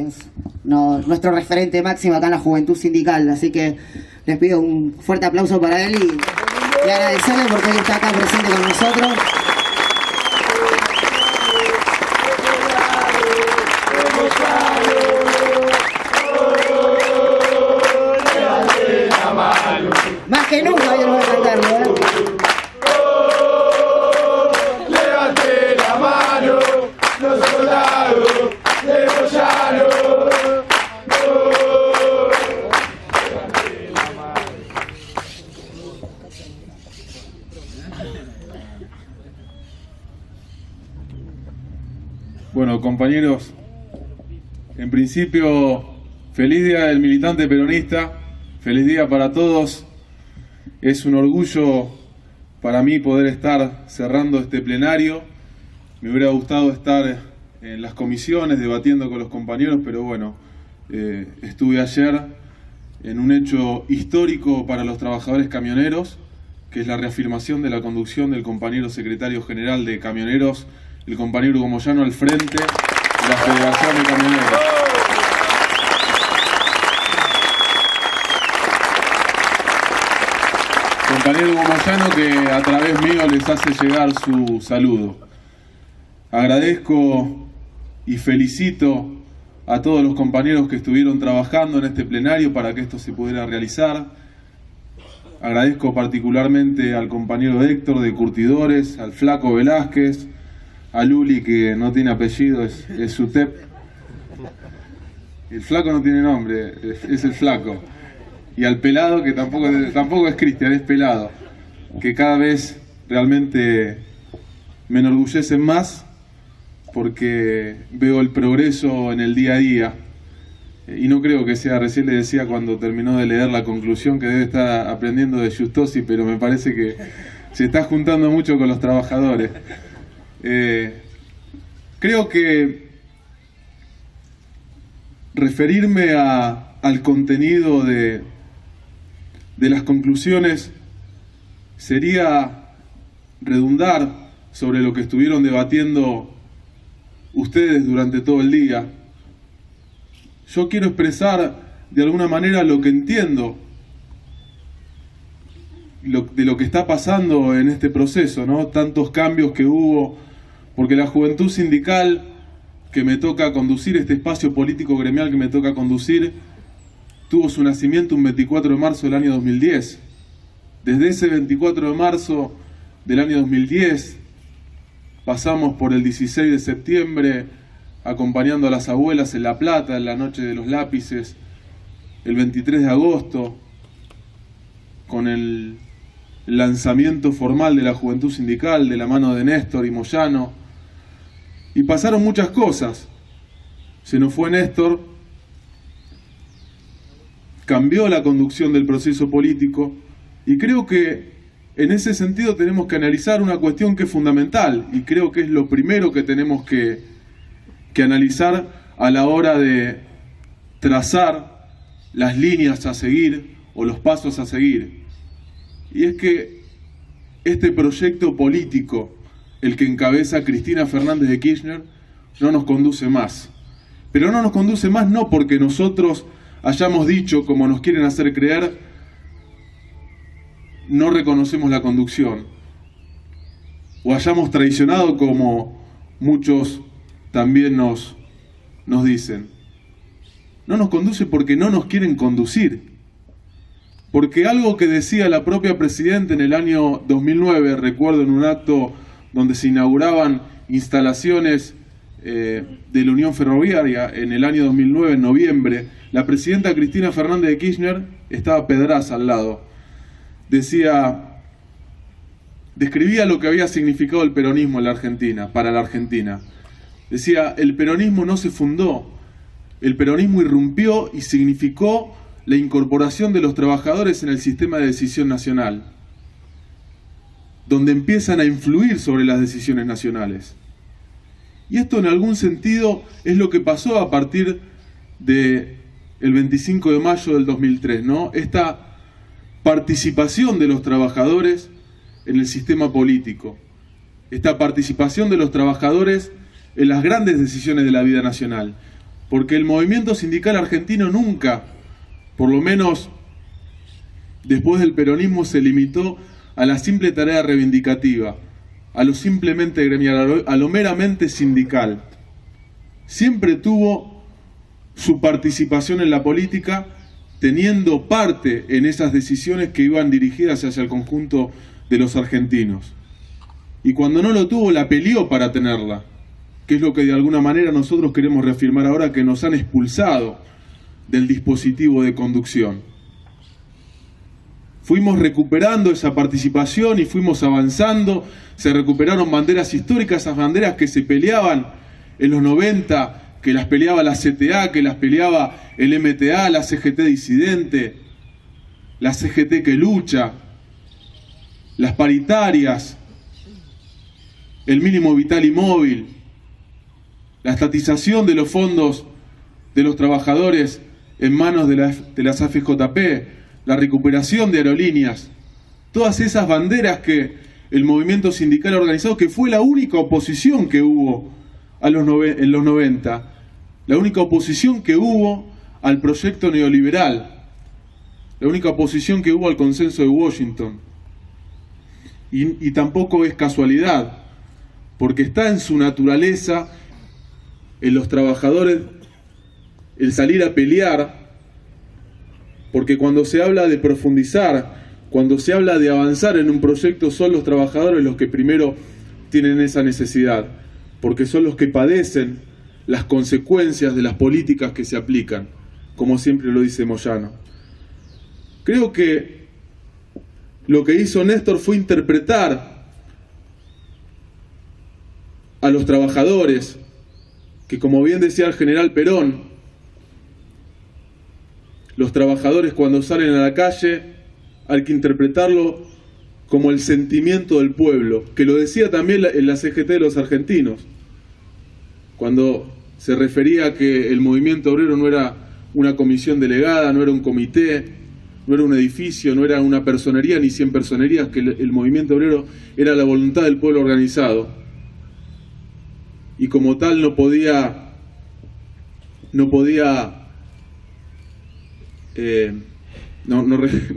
es nuestro referente máximo acá en la juventud sindical. Así que les pido un fuerte aplauso para él y agradecerle porque él está acá presente con nosotros. Más que nunca yo no voy a cantarlo, ¿eh? Levante la mano, los soldados de Moyano. Bueno, compañeros, en principio, feliz día del militante peronista, feliz día para todos. Es un orgullo para mí poder estar cerrando este plenario. Me hubiera gustado estar en las comisiones debatiendo con los compañeros, pero bueno, estuve ayer en un hecho histórico para los trabajadores camioneros, que es la reafirmación de la conducción del compañero secretario general de Camioneros, el compañero Hugo Moyano, al frente de la Federación de Camioneros. Compañero Hugo Moyano, que a través mío les hace llegar su saludo. Agradezco y felicito a todos los compañeros que estuvieron trabajando en este plenario para que esto se pudiera realizar. Agradezco particularmente al compañero Héctor de Curtidores, al Flaco Velázquez, a Luli, que no tiene apellido, es Sutep. El Flaco no tiene nombre, es el Flaco. Y al Pelado, que tampoco es Cristian, es Pelado, que cada vez realmente me enorgullecen más porque veo el progreso en el día a día. Y no creo que sea, recién le decía cuando terminó de leer la conclusión, que debe estar aprendiendo de Justosi, pero me parece que se está juntando mucho con los trabajadores. Creo que referirme al contenido de las conclusiones sería redundar sobre lo que estuvieron debatiendo ustedes durante todo el día. Yo quiero expresar de alguna manera lo que entiendo de lo que está pasando en este proceso, ¿no? Tantos cambios que hubo, porque la juventud sindical que me toca conducir, este espacio político gremial que me toca conducir, tuvo su nacimiento un 24 de marzo del año 2010. Desde ese 24 de marzo del año 2010 pasamos por el 16 de septiembre acompañando a las abuelas en La Plata, en la noche de los lápices, el 23 de agosto, con el lanzamiento formal de la juventud sindical de la mano de Néstor y Moyano, y pasaron muchas cosas. Se nos fue Néstor, cambió la conducción del proceso político, y creo que en ese sentido tenemos que analizar una cuestión que es fundamental, y creo que es lo primero que tenemos que analizar a la hora de trazar las líneas a seguir o los pasos a seguir. Y es que este proyecto político, el que encabeza Cristina Fernández de Kirchner, no nos conduce más. Pero no nos conduce más no porque nosotros hayamos dicho, como nos quieren hacer creer, no reconocemos la conducción, o hayamos traicionado como muchos también nos dicen. No nos conduce porque no nos quieren conducir. Porque algo que decía la propia Presidenta en el año 2009, recuerdo en un acto donde se inauguraban instalaciones de la Unión Ferroviaria en el año 2009, en noviembre, la Presidenta Cristina Fernández de Kirchner, estaba Pedraza al lado, describía lo que había significado el peronismo en la Argentina, para la Argentina. Decía, el peronismo no se fundó, el peronismo irrumpió y significó la incorporación de los trabajadores en el sistema de decisión nacional, donde empiezan a influir sobre las decisiones nacionales. Y esto en algún sentido es lo que pasó a partir del 25 de mayo del 2003, ¿no? Esta participación de los trabajadores en el sistema político, esta participación de los trabajadores en las grandes decisiones de la vida nacional. porque el movimiento sindical argentino nunca, por lo menos después del peronismo, se limitó a la simple tarea reivindicativa, a lo simplemente gremial, a lo meramente sindical. Siempre tuvo su participación en la política, teniendo parte en esas decisiones que iban dirigidas hacia el conjunto de los argentinos. Y cuando no lo tuvo, la peleó para tenerla, que es lo que de alguna manera nosotros queremos reafirmar ahora, que nos han expulsado del dispositivo de conducción. Fuimos recuperando esa participación y fuimos avanzando, se recuperaron banderas históricas, esas banderas que se peleaban en los 90, que las peleaba la CTA, que las peleaba el MTA, la CGT disidente, la CGT que lucha, las paritarias, el mínimo vital y móvil, la estatización de los fondos de los trabajadores en manos de las AFJP, la recuperación de aerolíneas, todas esas banderas que el movimiento sindical ha organizado, que fue la única oposición que hubo en los 90, la única oposición que hubo al proyecto neoliberal, la única oposición que hubo al consenso de Washington. Y tampoco es casualidad, porque está en su naturaleza, en los trabajadores, el salir a pelear, porque cuando se habla de profundizar, cuando se habla de avanzar en un proyecto, son los trabajadores los que primero tienen esa necesidad, porque son los que padecen las consecuencias de las políticas que se aplican, como siempre lo dice Moyano. Creo que lo que hizo Néstor fue interpretar a los trabajadores, que como bien decía el general Perón, los trabajadores cuando salen a la calle hay que interpretarlo como el sentimiento del pueblo, que lo decía también en la CGT de los argentinos, cuando se refería a que el movimiento obrero no era una comisión delegada, no era un comité, no era un edificio, no era una personería ni 100 personerías, que el movimiento obrero era la voluntad del pueblo organizado. Y como tal no podía no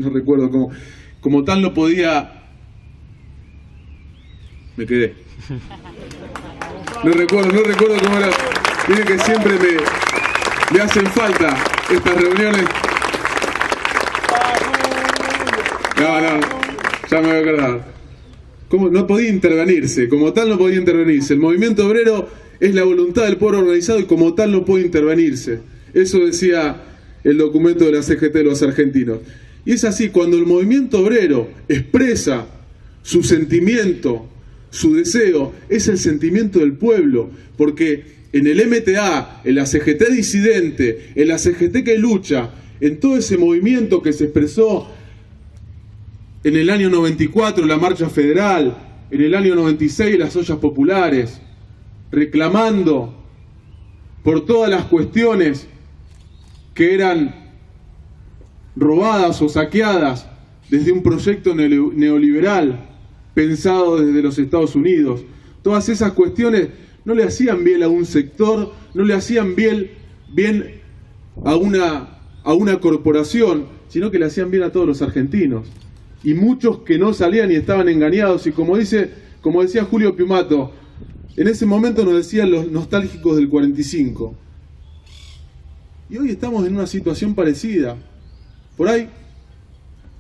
recuerdo como tal no podía, me quedé, no recuerdo cómo era. Miren que siempre me hacen falta estas reuniones. No, ya me voy a acordar. ¿Cómo? No podía intervenirse, como tal no podía intervenirse. El movimiento obrero es la voluntad del pueblo organizado y como tal no puede intervenirse. Eso decía el documento de la CGT de los argentinos. Y es así, cuando el movimiento obrero expresa su sentimiento, su deseo, es el sentimiento del pueblo, porque en el MTA, en la CGT disidente, en la CGT que lucha, en todo ese movimiento que se expresó en el año 94, la marcha federal, en el año 96, las ollas populares, reclamando por todas las cuestiones que eran robadas o saqueadas desde un proyecto neoliberal pensado desde los Estados Unidos. Todas esas cuestiones no le hacían bien a un sector, no le hacían bien a una corporación, sino que le hacían bien a todos los argentinos. Y muchos que no salían y estaban engañados, y como decía Julio Piumato, en ese momento nos decían los nostálgicos del 45. Y hoy estamos en una situación parecida. Por ahí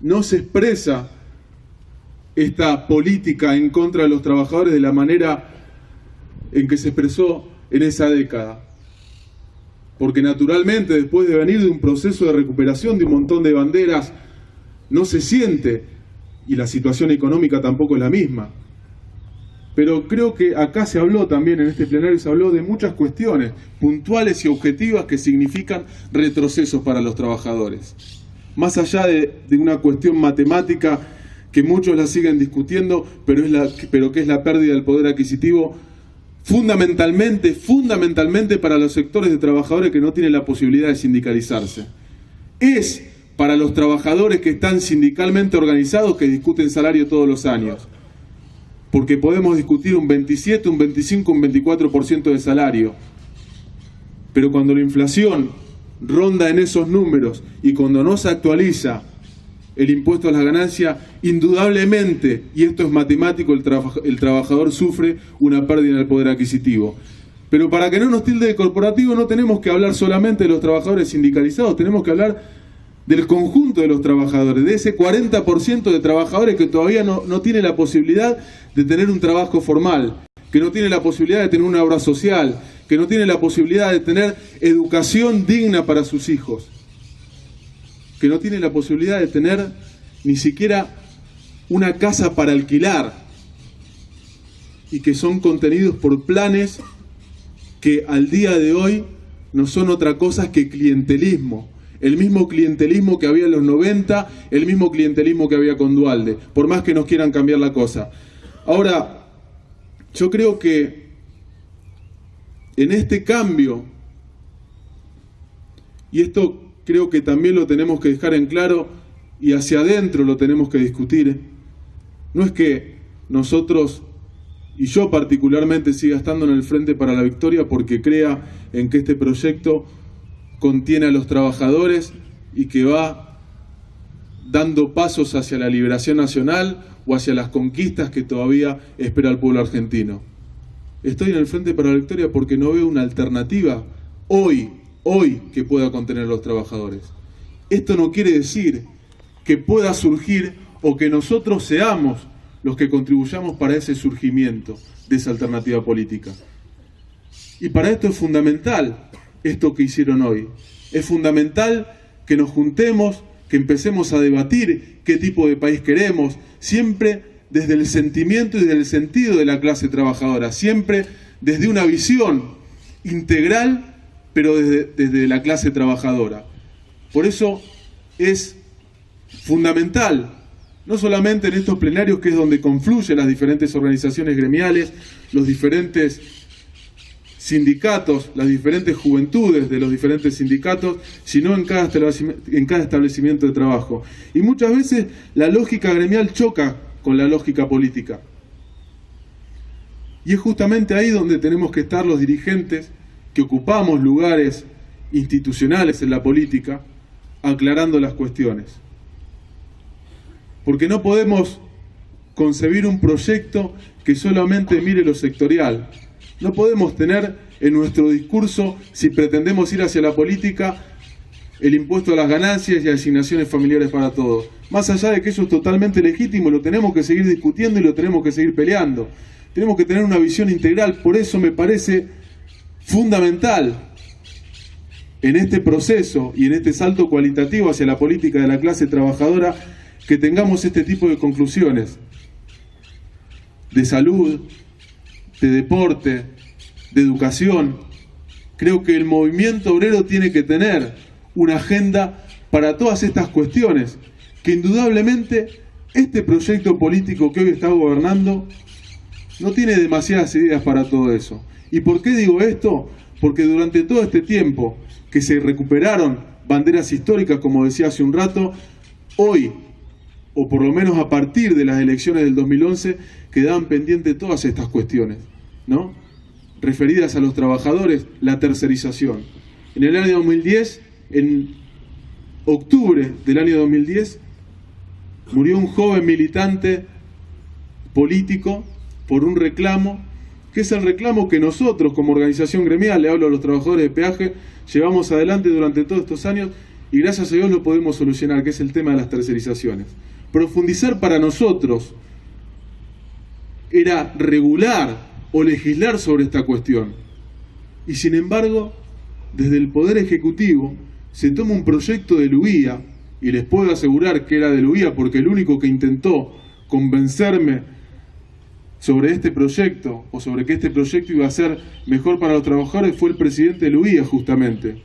no se expresa esta política en contra de los trabajadores de la manera en que se expresó en esa década. Porque naturalmente, después de venir de un proceso de recuperación de un montón de banderas, no se siente, y la situación económica tampoco es la misma. Pero creo que acá se habló también, en este plenario se habló de muchas cuestiones puntuales y objetivas que significan retrocesos para los trabajadores. Más allá de una cuestión matemática que muchos la siguen discutiendo, pero que es la pérdida del poder adquisitivo, fundamentalmente para los sectores de trabajadores que no tienen la posibilidad de sindicalizarse. Es para los trabajadores que están sindicalmente organizados, que discuten salario todos los años. Porque podemos discutir un 27, un 25, un 24% de salario. Pero cuando la inflación ronda en esos números y cuando no se actualiza el impuesto a las ganancias, indudablemente, y esto es matemático, el trabajador sufre una pérdida en el poder adquisitivo. Pero para que no nos tilde de corporativo, no tenemos que hablar solamente de los trabajadores sindicalizados, tenemos que hablar del conjunto de los trabajadores, de ese 40% de trabajadores que todavía no tiene la posibilidad de tener un trabajo formal, que no tiene la posibilidad de tener una obra social, que no tiene la posibilidad de tener educación digna para sus hijos, que no tiene la posibilidad de tener ni siquiera una casa para alquilar, y que son contenidos por planes que al día de hoy no son otra cosa que clientelismo. El mismo clientelismo que había en los 90, el mismo clientelismo que había con Duhalde, por más que nos quieran cambiar la cosa. Ahora, yo creo que en este cambio, y esto creo que también lo tenemos que dejar en claro y hacia adentro lo tenemos que discutir, no es que nosotros, y yo particularmente, siga estando en el Frente para la Victoria porque crea en que este proyecto contiene a los trabajadores y que va dando pasos hacia la liberación nacional o hacia las conquistas que todavía espera el pueblo argentino. Estoy en el Frente para la Victoria porque no veo una alternativa hoy que pueda contener a los trabajadores. Esto no quiere decir que pueda surgir o que nosotros seamos los que contribuyamos para ese surgimiento de esa alternativa política. Y para esto es fundamental esto que hicieron hoy. Es fundamental que nos juntemos, que empecemos a debatir qué tipo de país queremos, siempre desde el sentimiento y desde el sentido de la clase trabajadora, siempre desde una visión integral, pero desde la clase trabajadora. Por eso es fundamental, no solamente en estos plenarios, que es donde confluyen las diferentes organizaciones gremiales, los diferentes sindicatos, las diferentes juventudes de los diferentes sindicatos, sino en cada establecimiento de trabajo. Y muchas veces la lógica gremial choca con la lógica política. Y es justamente ahí donde tenemos que estar los dirigentes que ocupamos lugares institucionales en la política, aclarando las cuestiones. Porque no podemos concebir un proyecto que solamente mire lo sectorial. No podemos tener en nuestro discurso, si pretendemos ir hacia la política, el impuesto a las ganancias y asignaciones familiares para todos. Más allá de que eso es totalmente legítimo, lo tenemos que seguir discutiendo y lo tenemos que seguir peleando. Tenemos que tener una visión integral. Por eso me parece fundamental en este proceso y en este salto cualitativo hacia la política de la clase trabajadora que tengamos este tipo de conclusiones de salud, de deporte, de educación. Creo que el movimiento obrero tiene que tener una agenda para todas estas cuestiones, que indudablemente este proyecto político que hoy está gobernando no tiene demasiadas ideas para todo eso. ¿Y por qué digo esto? Porque durante todo este tiempo que se recuperaron banderas históricas, como decía hace un rato, hoy, o por lo menos a partir de las elecciones del 2011, quedaban pendientes todas estas cuestiones, ¿no? Referidas a los trabajadores, la tercerización. En el año 2010, en octubre del año 2010, murió un joven militante político por un reclamo, que es el reclamo que nosotros como organización gremial, le hablo a los trabajadores de peaje, llevamos adelante durante todos estos años y gracias a Dios lo podemos solucionar, que es el tema de las tercerizaciones. Profundizar para nosotros era regular o legislar sobre esta cuestión. Y sin embargo, desde el Poder Ejecutivo se toma un proyecto de Luía, y les puedo asegurar que era de Luía porque el único que intentó convencerme sobre este proyecto, o sobre que este proyecto iba a ser mejor para los trabajadores, fue el presidente de Luía justamente.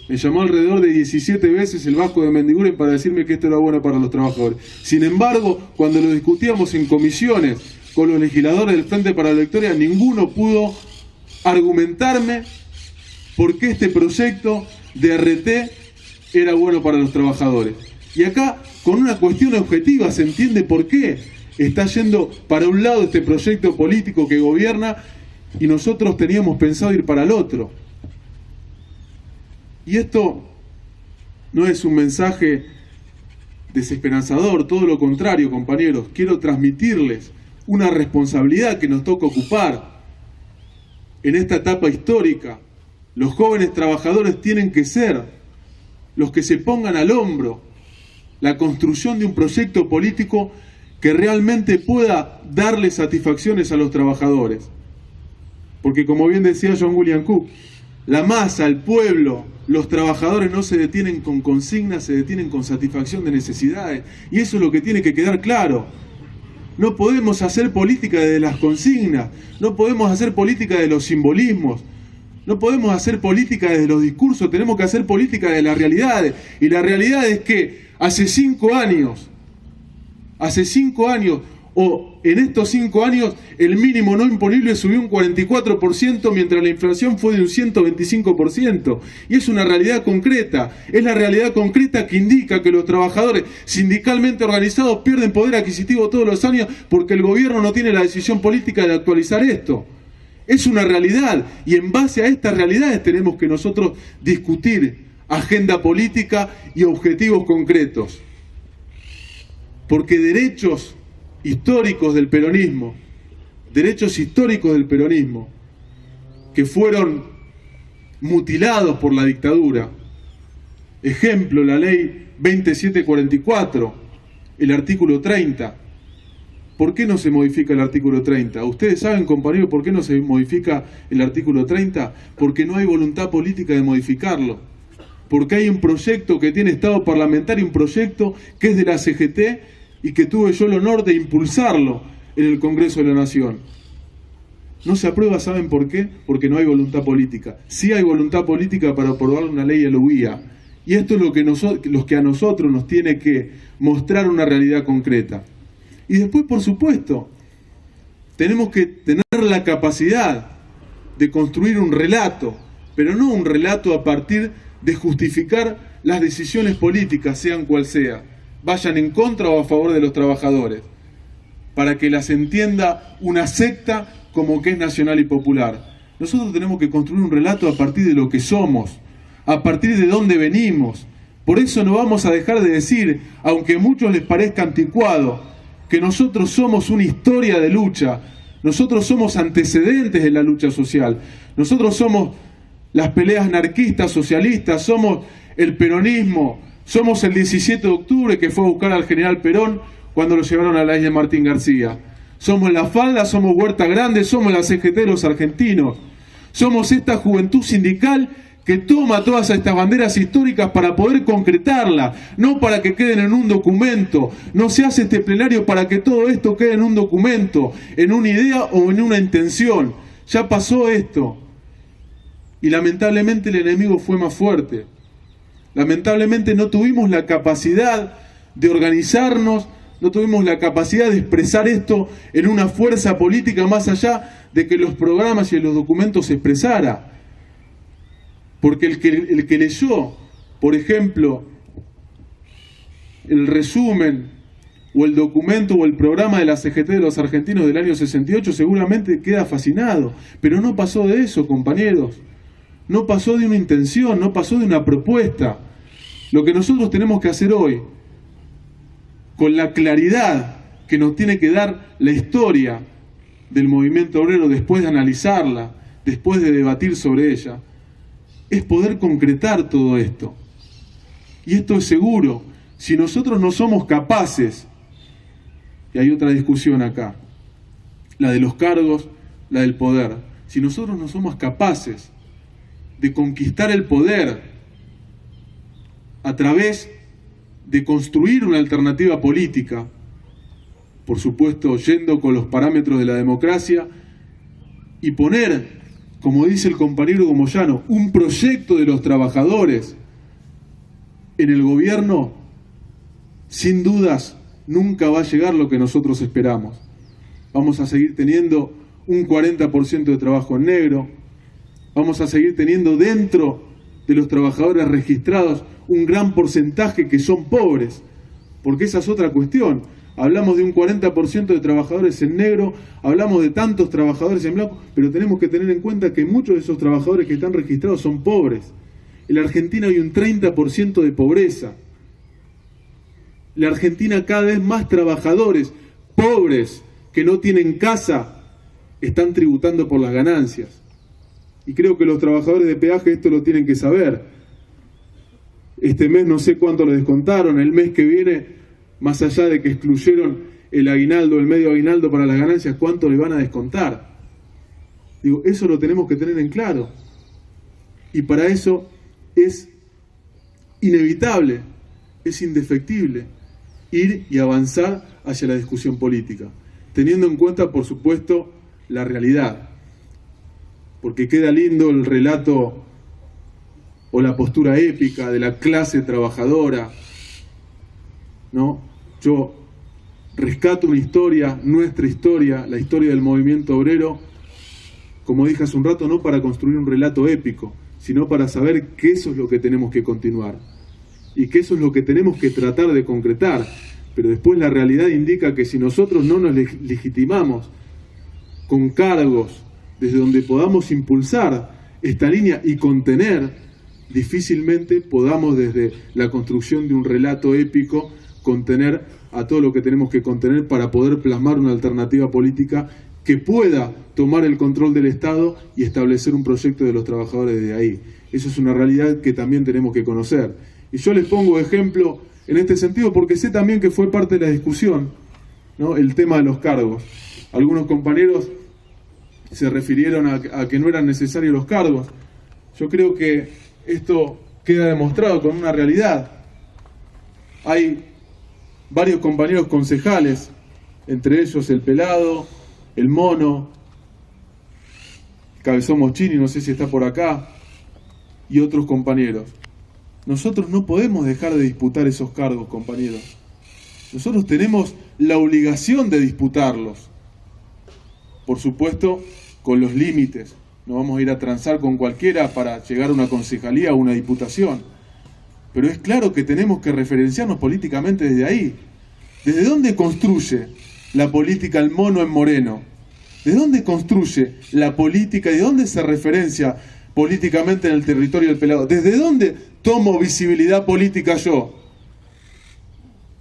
Me llamó alrededor de 17 veces el Vasco de Mendiguren para decirme que esto era bueno para los trabajadores. Sin embargo, cuando lo discutíamos en comisiones con los legisladores del Frente para la Victoria, ninguno pudo argumentarme por qué este proyecto de RT era bueno para los trabajadores. Y acá, con una cuestión objetiva, se entiende por qué está yendo para un lado este proyecto político que gobierna y nosotros teníamos pensado ir para el otro. Y esto no es un mensaje desesperanzador, todo lo contrario, compañeros. Quiero transmitirles una responsabilidad que nos toca ocupar en esta etapa histórica. Los jóvenes trabajadores tienen que ser los que se pongan al hombro la construcción de un proyecto político que realmente pueda darle satisfacciones a los trabajadores. Porque como bien decía John William Cook, la masa, el pueblo, los trabajadores no se detienen con consignas, se detienen con satisfacción de necesidades. Y eso es lo que tiene que quedar claro. No podemos hacer política desde las consignas, no podemos hacer política de los simbolismos, no podemos hacer política desde los discursos, tenemos que hacer política de las realidades. Y la realidad es que hace 5 años, o en estos 5 años, el mínimo no imponible subió un 44%, mientras la inflación fue de un 125%. Y es una realidad concreta, es la realidad concreta que indica que los trabajadores sindicalmente organizados pierden poder adquisitivo todos los años porque el gobierno no tiene la decisión política de actualizar esto. Es una realidad, y en base a estas realidades tenemos que nosotros discutir agenda política y objetivos concretos. Porque derechos históricos del peronismo, que fueron mutilados por la dictadura. Ejemplo, la ley 2744, el artículo 30. ¿Por qué no se modifica el artículo 30? ¿Ustedes saben, compañeros, por qué no se modifica el artículo 30? Porque no hay voluntad política de modificarlo. Porque hay un proyecto que tiene estado parlamentario, un proyecto que es de la CGT, y que tuve yo el honor de impulsarlo en el Congreso de la Nación. No se aprueba, ¿saben por qué? Porque no hay voluntad política. Sí hay voluntad política para aprobar una ley a la UIA. Y esto es lo que a nosotros nos tiene que mostrar una realidad concreta. Y después, por supuesto, tenemos que tener la capacidad de construir un relato, pero no un relato a partir de justificar las decisiones políticas, sean cual sea, vayan en contra o a favor de los trabajadores, para que las entienda una secta como que es nacional y popular. Nosotros tenemos que construir un relato a partir de lo que somos, a partir de dónde venimos. Por eso no vamos a dejar de decir, aunque a muchos les parezca anticuado, que nosotros somos una historia de lucha, nosotros somos antecedentes de la lucha social, nosotros somos las peleas anarquistas, socialistas, somos el peronismo, somos el 17 de octubre que fue a buscar al general Perón cuando lo llevaron a la isla Martín García. Somos La Falda, somos Huerta Grande, somos la CGT de los argentinos. Somos esta juventud sindical que toma todas estas banderas históricas para poder concretarlas, no para que queden en un documento. No se hace este plenario para que todo esto quede en un documento, en una idea o en una intención. Ya pasó esto. Y lamentablemente el enemigo fue más fuerte. Lamentablemente no tuvimos la capacidad de organizarnos, no tuvimos la capacidad de expresar esto en una fuerza política más allá de que los programas y los documentos se expresara. Porque el que leyó, por ejemplo, el resumen o el documento o el programa de la CGT de los argentinos del año 68 seguramente queda fascinado. Pero no pasó de eso, compañeros. No pasó de una intención, no pasó de una propuesta. Lo que nosotros tenemos que hacer hoy, con la claridad que nos tiene que dar la historia del movimiento obrero después de analizarla, después de debatir sobre ella, es poder concretar todo esto. Y esto es seguro, si nosotros no somos capaces, y hay otra discusión acá, la de los cargos, la del poder, si nosotros no somos capaces de conquistar el poder a través de construir una alternativa política, por supuesto yendo con los parámetros de la democracia, y poner, como dice el compañero Moyano, un proyecto de los trabajadores en el gobierno, sin dudas nunca va a llegar lo que nosotros esperamos. Vamos a seguir teniendo un 40% de trabajo en negro, vamos a seguir teniendo dentro de los trabajadores registrados un gran porcentaje que son pobres, porque esa es otra cuestión. Hablamos de un 40% de trabajadores en negro, hablamos de tantos trabajadores en blanco, pero tenemos que tener en cuenta que muchos de esos trabajadores que están registrados son pobres. En la Argentina hay un 30% de pobreza. En la Argentina cada vez más trabajadores pobres que no tienen casa están tributando por las ganancias. Y creo que los trabajadores de peaje esto lo tienen que saber. Este mes no sé cuánto le descontaron, el mes que viene, más allá de que excluyeron el aguinaldo, el medio aguinaldo para las ganancias, ¿cuánto le van a descontar? Digo, eso lo tenemos que tener en claro. Y para eso es inevitable, es indefectible ir y avanzar hacia la discusión política, teniendo en cuenta, por supuesto, la realidad. Porque queda lindo el relato o la postura épica de la clase trabajadora, ¿no? Yo rescato una historia, nuestra historia, la historia del movimiento obrero, como dije hace un rato, no para construir un relato épico, sino para saber que eso es lo que tenemos que continuar y que eso es lo que tenemos que tratar de concretar. Pero después la realidad indica que si nosotros no nos legitimamos con cargos desde donde podamos impulsar esta línea y contener, difícilmente podamos desde la construcción de un relato épico contener a todo lo que tenemos que contener para poder plasmar una alternativa política que pueda tomar el control del Estado y establecer un proyecto de los trabajadores de ahí. Eso es una realidad que también tenemos que conocer. Y yo les pongo ejemplo en este sentido porque sé también que fue parte de la discusión, ¿no? El tema de los cargos. Algunos compañeros se refirieron a que no eran necesarios los cargos. Yo creo que esto queda demostrado con una realidad. Hay varios compañeros concejales, entre ellos el Pelado, el Mono, Cabezón Moschini, no sé si está por acá, y otros compañeros. Nosotros no podemos dejar de disputar esos cargos, compañeros. Nosotros tenemos la obligación de disputarlos. Por supuesto, con los límites. No vamos a ir a transar con cualquiera para llegar a una concejalía o una diputación. Pero es claro que tenemos que referenciarnos políticamente desde ahí. ¿Desde dónde construye la política el Mono en Moreno? ¿De dónde construye la política y de dónde se referencia políticamente en el territorio del Pelado? ¿Desde dónde tomo visibilidad política yo?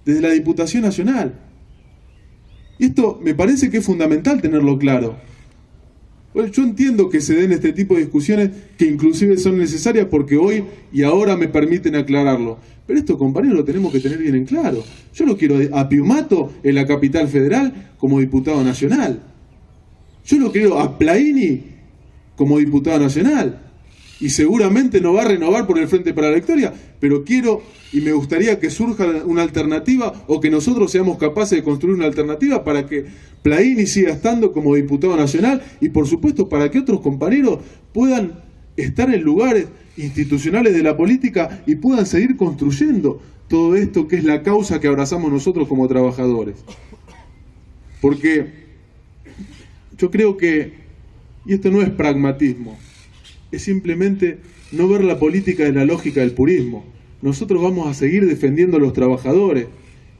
Desde la Diputación Nacional. Y esto me parece que es fundamental tenerlo claro. Bueno, yo entiendo que se den este tipo de discusiones que inclusive son necesarias porque hoy y ahora me permiten aclararlo. Pero esto, compañeros, lo tenemos que tener bien en claro. Yo lo quiero a Piumato en la capital federal como diputado nacional. Yo lo quiero a Plaini como diputado nacional. Y seguramente no va a renovar por el Frente para la Victoria, pero quiero y me gustaría que surja una alternativa o que nosotros seamos capaces de construir una alternativa para que Plaini siga estando como diputado nacional y por supuesto para que otros compañeros puedan estar en lugares institucionales de la política y puedan seguir construyendo todo esto que es la causa que abrazamos nosotros como trabajadores. Porque yo creo que, y esto no es pragmatismo, es simplemente no ver la política de la lógica del purismo. Nosotros vamos a seguir defendiendo a los trabajadores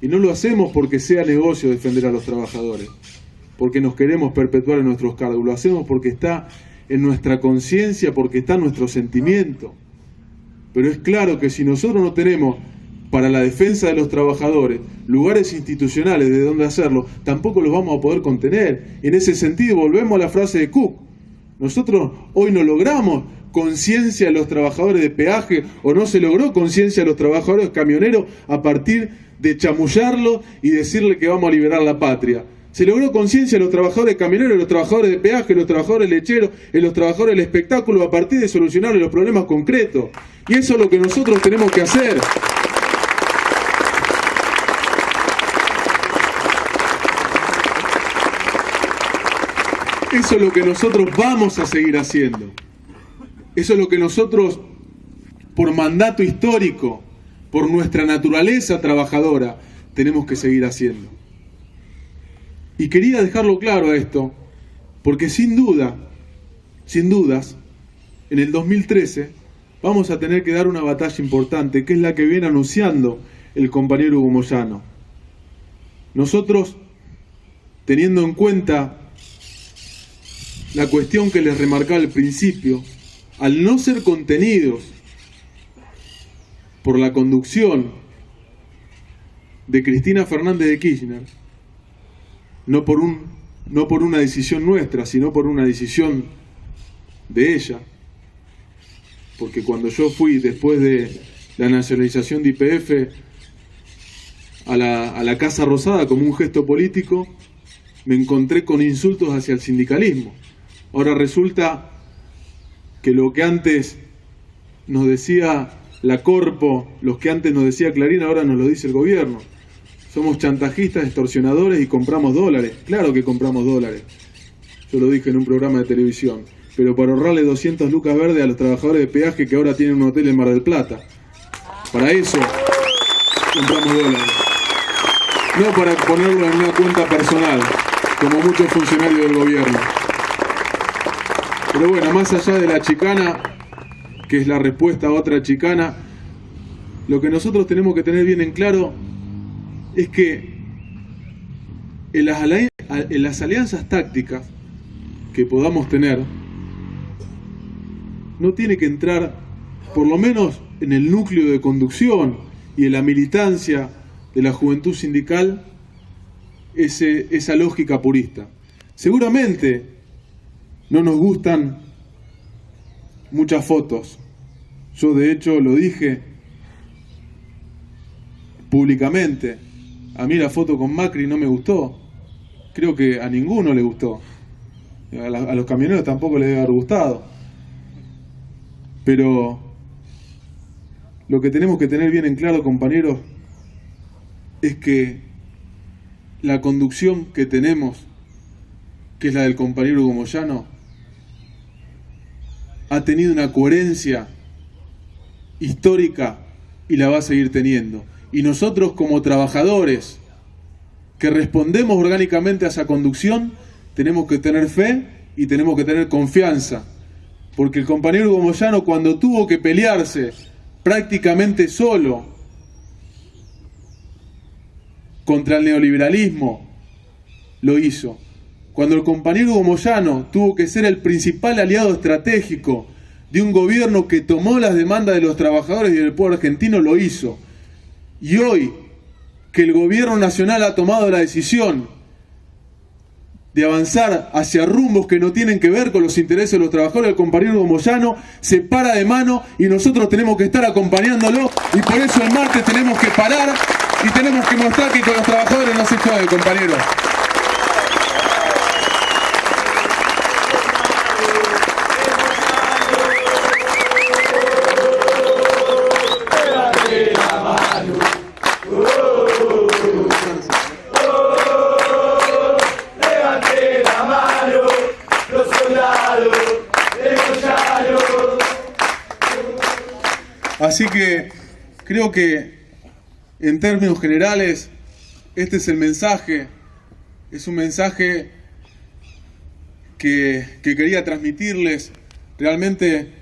y no lo hacemos porque sea negocio defender a los trabajadores, porque nos queremos perpetuar en nuestros cargos, lo hacemos porque está en nuestra conciencia, porque está en nuestro sentimiento. Pero es claro que si nosotros no tenemos para la defensa de los trabajadores lugares institucionales de donde hacerlo, tampoco los vamos a poder contener. En ese sentido volvemos a la frase de Cook. Nosotros hoy no logramos conciencia a los trabajadores de peaje o no se logró conciencia a los trabajadores camioneros a partir de chamullarlo y decirle que vamos a liberar la patria. Se logró conciencia a los trabajadores camioneros, los trabajadores de peaje, los trabajadores lecheros, los trabajadores del espectáculo a partir de solucionar los problemas concretos. Y eso es lo que nosotros tenemos que hacer. Eso es lo que nosotros vamos a seguir haciendo. Eso es lo que nosotros, por mandato histórico, por nuestra naturaleza trabajadora, tenemos que seguir haciendo. Y quería dejarlo claro a esto, porque sin dudas, en el 2013 vamos a tener que dar una batalla importante, que es la que viene anunciando el compañero Hugo Moyano. Nosotros, teniendo en cuenta la cuestión que les remarcaba al principio, al no ser contenidos por la conducción de Cristina Fernández de Kirchner, no por una decisión nuestra, sino por una decisión de ella. Porque cuando yo fui, después de la nacionalización de YPF, a la Casa Rosada como un gesto político, me encontré con insultos hacia el sindicalismo. Ahora resulta que lo que antes nos decía la Corpo, los que antes nos decía Clarín, ahora nos lo dice el gobierno. Somos chantajistas, extorsionadores y compramos dólares. Claro que compramos dólares. Yo lo dije en un programa de televisión. Pero para ahorrarle 200 lucas verdes a los trabajadores de peaje que ahora tienen un hotel en Mar del Plata. Para eso compramos dólares. No para ponerlo en una cuenta personal, como muchos funcionarios del gobierno. Pero bueno, más allá de la chicana, que es la respuesta a otra chicana, lo que nosotros tenemos que tener bien en claro es que en las alianzas tácticas que podamos tener, no tiene que entrar, por lo menos en el núcleo de conducción y en la militancia de la juventud sindical, esa lógica purista. Seguramente no nos gustan muchas fotos. Yo de hecho lo dije públicamente. A mí la foto con Macri no me gustó. Creo que a ninguno le gustó. A los camioneros tampoco les debe haber gustado. Pero lo que tenemos que tener bien en claro, compañeros, es que la conducción que tenemos, que es la del compañero Hugo Moyano, ha tenido una coherencia histórica y la va a seguir teniendo. Y nosotros, como trabajadores que respondemos orgánicamente a esa conducción, tenemos que tener fe y tenemos que tener confianza. Porque el compañero Hugo Moyano, cuando tuvo que pelearse prácticamente solo contra el neoliberalismo, lo hizo. Cuando el compañero Hugo Moyano tuvo que ser el principal aliado estratégico de un gobierno que tomó las demandas de los trabajadores y del pueblo argentino, lo hizo. Y hoy, que el gobierno nacional ha tomado la decisión de avanzar hacia rumbos que no tienen que ver con los intereses de los trabajadores, el compañero Hugo Moyano se para de mano y nosotros tenemos que estar acompañándolo, y por eso el martes tenemos que parar y tenemos que mostrar que con los trabajadores no se juega, compañero. Así que creo que en términos generales este es el mensaje, es un mensaje que quería transmitirles. Realmente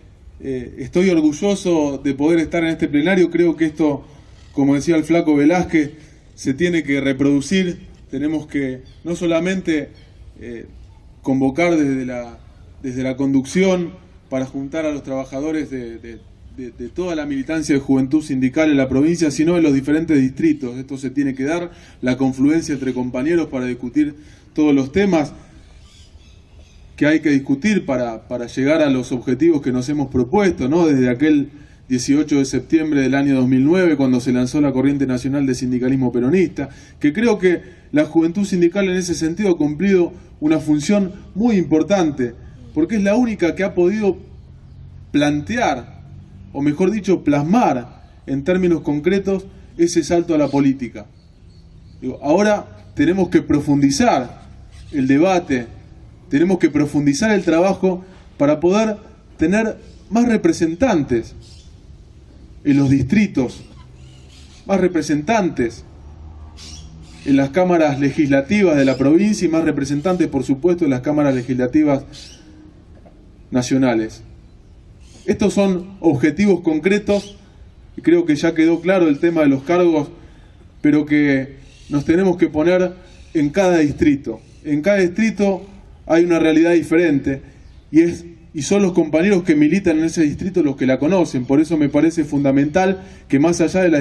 estoy orgulloso de poder estar en este plenario. Creo que esto, como decía el flaco Velázquez, se tiene que reproducir. Tenemos que no solamente convocar desde la conducción para juntar a los trabajadores de toda la militancia de juventud sindical en la provincia, sino en los diferentes distritos. Esto se tiene que dar, la confluencia entre compañeros para discutir todos los temas que hay que discutir para llegar a los objetivos que nos hemos propuesto, ¿no? Desde aquel 18 de septiembre del año 2009, cuando se lanzó la Corriente Nacional de Sindicalismo Peronista, que creo que la juventud sindical en ese sentido ha cumplido una función muy importante, porque es la única que ha podido plantear, o mejor dicho, plasmar en términos concretos ese salto a la política. Ahora tenemos que profundizar el debate, tenemos que profundizar el trabajo para poder tener más representantes en los distritos, más representantes en las cámaras legislativas de la provincia y más representantes, por supuesto, en las cámaras legislativas nacionales. Estos son objetivos concretos, y creo que ya quedó claro el tema de los cargos, pero que nos tenemos que poner en cada distrito. En cada distrito hay una realidad diferente, y es y son los compañeros que militan en ese distrito los que la conocen. Por eso me parece fundamental que más allá de las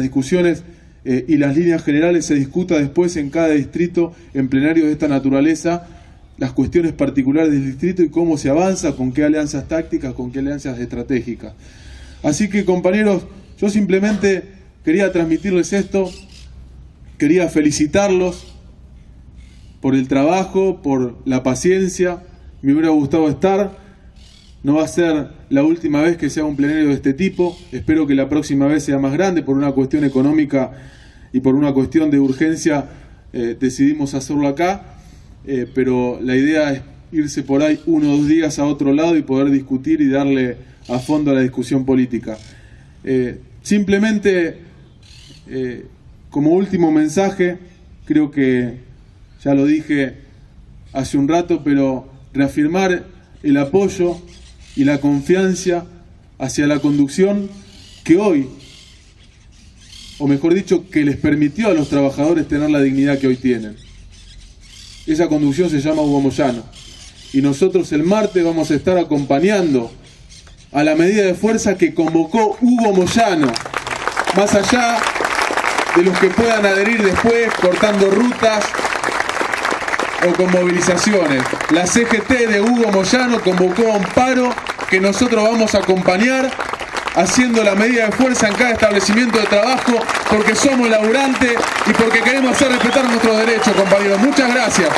discusiones, y las líneas generales, se discuta después en cada distrito, en plenarios de esta naturaleza, las cuestiones particulares del distrito y cómo se avanza, con qué alianzas tácticas, con qué alianzas estratégicas. Así que, compañeros, yo simplemente quería transmitirles esto, quería felicitarlos por el trabajo, por la paciencia. Me hubiera gustado estar, no va a ser la última vez que sea un plenario de este tipo, espero que la próxima vez sea más grande. Por una cuestión económica y por una cuestión de urgencia decidimos hacerlo acá, pero la idea es irse por ahí 1 o 2 días a otro lado y poder discutir y darle a fondo a la discusión política. Simplemente, como último mensaje, creo que ya lo dije hace un rato, pero reafirmar el apoyo y la confianza hacia la conducción que hoy, o mejor dicho, que les permitió a los trabajadores tener la dignidad que hoy tienen. Esa conducción se llama Hugo Moyano. Y nosotros el martes vamos a estar acompañando a la medida de fuerza que convocó Hugo Moyano, más allá de los que puedan adherir después cortando rutas o con movilizaciones. La CGT de Hugo Moyano convocó a un paro que nosotros vamos a acompañar, haciendo la medida de fuerza en cada establecimiento de trabajo, porque somos laburantes y porque queremos hacer respetar nuestros derechos, compañeros. Muchas gracias.